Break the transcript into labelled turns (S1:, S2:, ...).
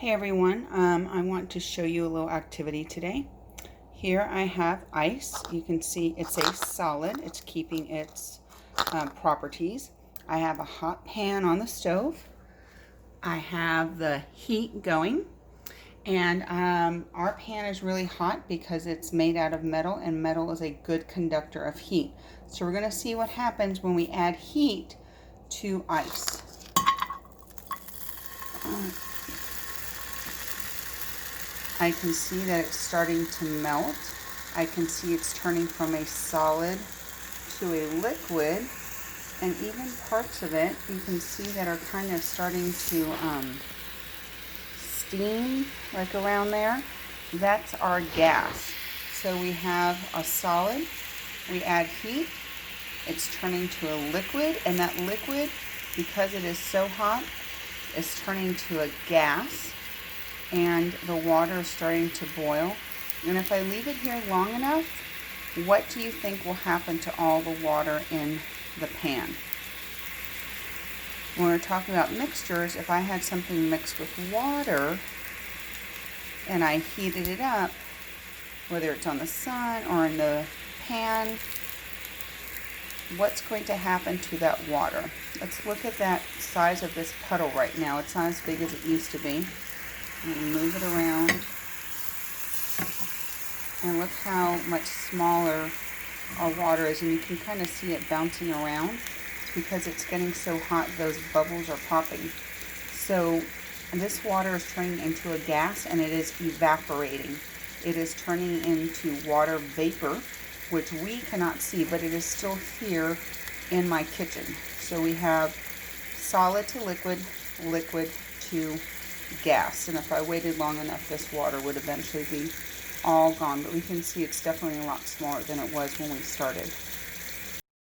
S1: Hey everyone, I want to show you a little activity today. Here I have ice. You can see it's a solid. It's keeping its properties. I have a hot pan on the stove. I have the heat going. And our pan is really hot because it's made out of metal, and metal is a good conductor of heat. So we're going to see what happens when we add heat to ice. I can see that it's starting to melt. I can see it's turning from a solid to a liquid, and even parts of it you can see that are kind of starting to steam, like around there. That's our gas. So we have a solid, we add heat, it's turning to a liquid, and that liquid, because it is so hot, is turning to a gas, and the water is starting to boil. And if I leave it here long enough, what do you think will happen to all the water in the pan? When we're talking about mixtures, if I had something mixed with water and I heated it up, whether it's on the sun or in the pan, what's going to happen to that water? Let's look at that size of this puddle right now. It's not as big as it used to be. I'm going to move it around, and look how much smaller our water is, and you can kind of see it bouncing around. It's because it's getting so hot, those bubbles are popping. So this water is turning into a gas, and it is evaporating. It is turning into water vapor, which we cannot see, but it is still here in my kitchen. So we have solid to liquid, liquid to gas, and if I waited long enough, this water would eventually be all gone, but we can see it's definitely a lot smaller than it was when we started.